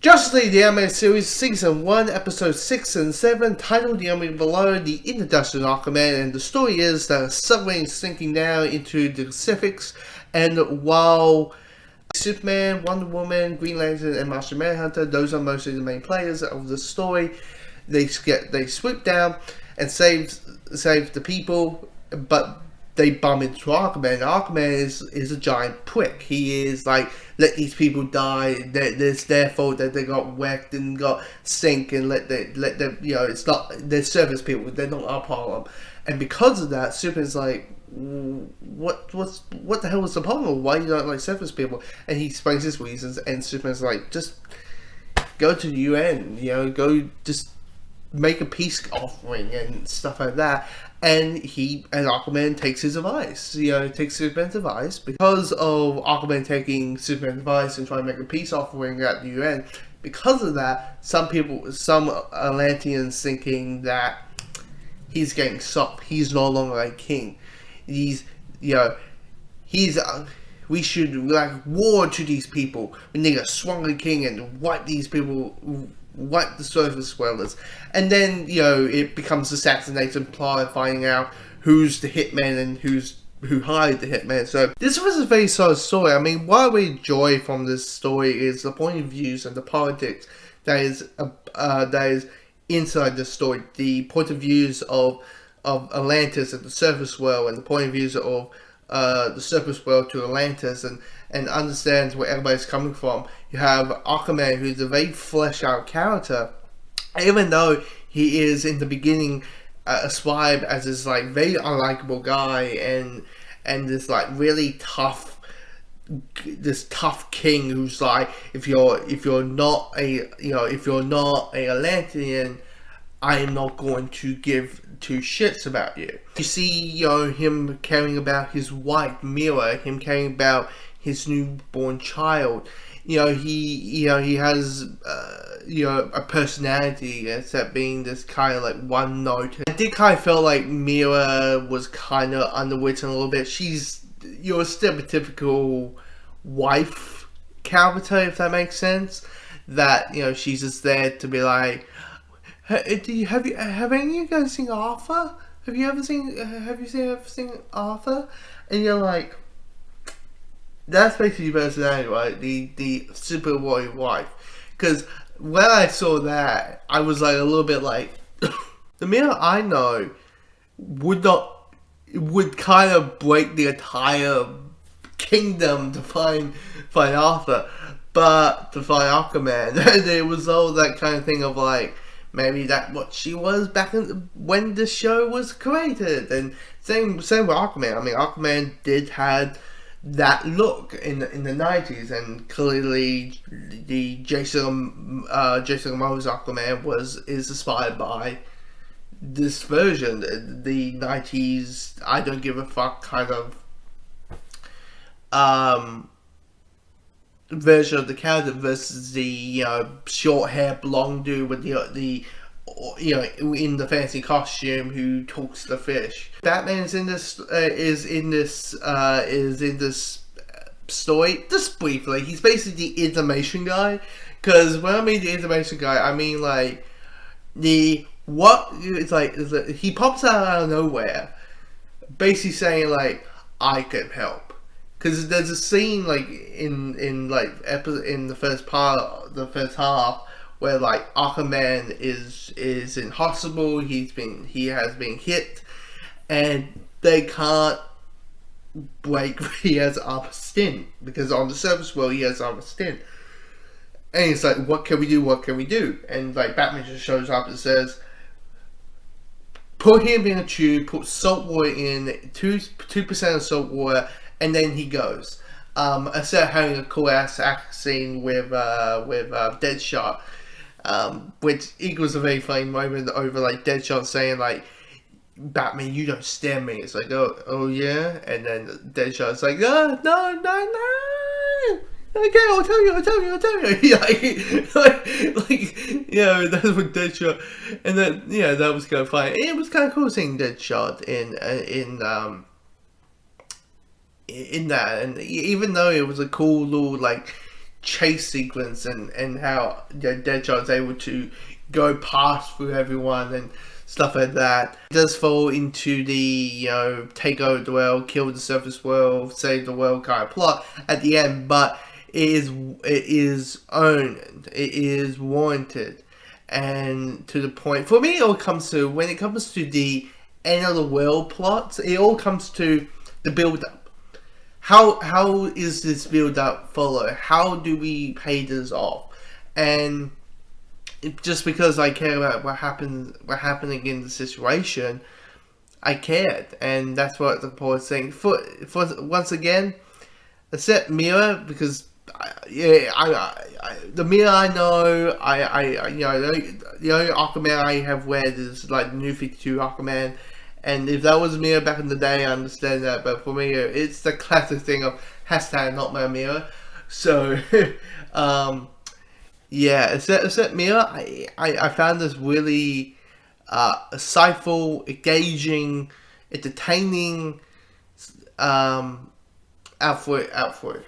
Justice League the Animated Series Season 1 Episodes 6 and 7, titled The Enemy Below, The Introduction of Aquaman, and the story is that a submarine is sinking down into the Pacifics, and while Superman, Wonder Woman, Green Lantern, and Martian Manhunter, those are mostly the main players of the story, they swoop down and save the people, but they bump into Aquaman. Aquaman is a giant prick. He is like, let these people die. It's their fault that they got wrecked and got sink, and let them, you know, it's not, they're service people. They're not our problem. And because of that, Superman's like, what the hell is the problem? Why you don't like service people? And he explains his reasons, and Superman's like, just go to the UN, you know, go just make a peace offering and stuff like that. And Aquaman takes his advice, you know, takes Superman's advice. Because of Aquaman taking Superman's advice and trying to make a peace offering at the UN, because of that, some Atlanteans thinking that he's getting soft, he's no longer a king. We should like war to these people. We need a stronger king and wipe these people, wipe the surface dwellers. And then, you know, it becomes assassination plot, finding out who's the hitman and who hired the hitman. So this was a very solid story. I mean, what we enjoy from this story is the point of views and the politics that is inside the story. The point of views of Atlantis and the surface world, and the point of views of the surface world to Atlantis, and understands where everybody's coming from. You have Aquaman, who's a very fleshed out character, even though he is in the beginning ascribed as this like very unlikable guy and this like really tough king who's like, if you're not a Atlantean, I am not going to give two shits about you. You see, you know, him caring about his wife Mira, him caring about his newborn child. You know, he has a personality instead of being this kind of like one note. I did kind of feel like Mira was kind of underwritten a little bit. She's your stereotypical wife character, if that makes sense. That, you know, she's just there to be like, have any of you guys seen Arthur? Have you ever seen Arthur? And you're like, that's basically your personality, right? The super warrior wife. Because when I saw that, I was like a little bit like, the Mira I know would kind of break the entire kingdom to find Arthur, but to find Aquaman, and it was all that kind of thing of like, maybe that's what she was back when the show was created. And same with Aquaman. I mean, Aquaman did have that look in the 90s, and clearly the Jason Momoa's Aquaman is inspired by this version, the 90s I don't give a fuck kind of version of the character versus the, you know, short hair blonde dude with the you know, in the fancy costume who talks to the fish. Batman is in this story just briefly. He's basically the information guy, because when I mean the information guy, I mean like he pops out of nowhere basically saying like, I can help. Because there's a scene like in the first half where like Aquaman is in hospital. He has been hit, and they can't break. He has armor stint, because on the surface world he has armor stint, and it's like, what can we do? What can we do? And like Batman just shows up and says, put him in a tube, put salt water in, 2% of salt water. And then he goes. Instead of having a cool ass act scene with Deadshot, which equals a very funny moment over like Deadshot saying like, Batman, you don't stand me. It's like, oh yeah, and then Deadshot's like, no. Okay, I'll tell you. like, you know, that's what Deadshot, and then yeah, that was kind of funny. It was kind of cool seeing Deadshot in that, and even though it was a cool little like chase sequence and how Deadshot's able to go past through everyone and stuff like that. It does fall into the, take over the world, kill the surface world, save the world kind of plot at the end, but it is owned, it is warranted, and to the point. For me, it all comes to, when it comes to the end of the world plots, it all comes to the build-up. How is this build-up followed? How do we pay this off? And just because I care about what happening in the situation, I cared, and that's what the poet is saying. For once again, except Mira, because the Mira I know, the only Aquaman I have read is like the New 52 Aquaman, and if that was Mira back in the day, I understand that. But for me, it's the classic thing of hashtag not my Mira. So. Yeah, except Mira, I found this really insightful, engaging, entertaining out for it.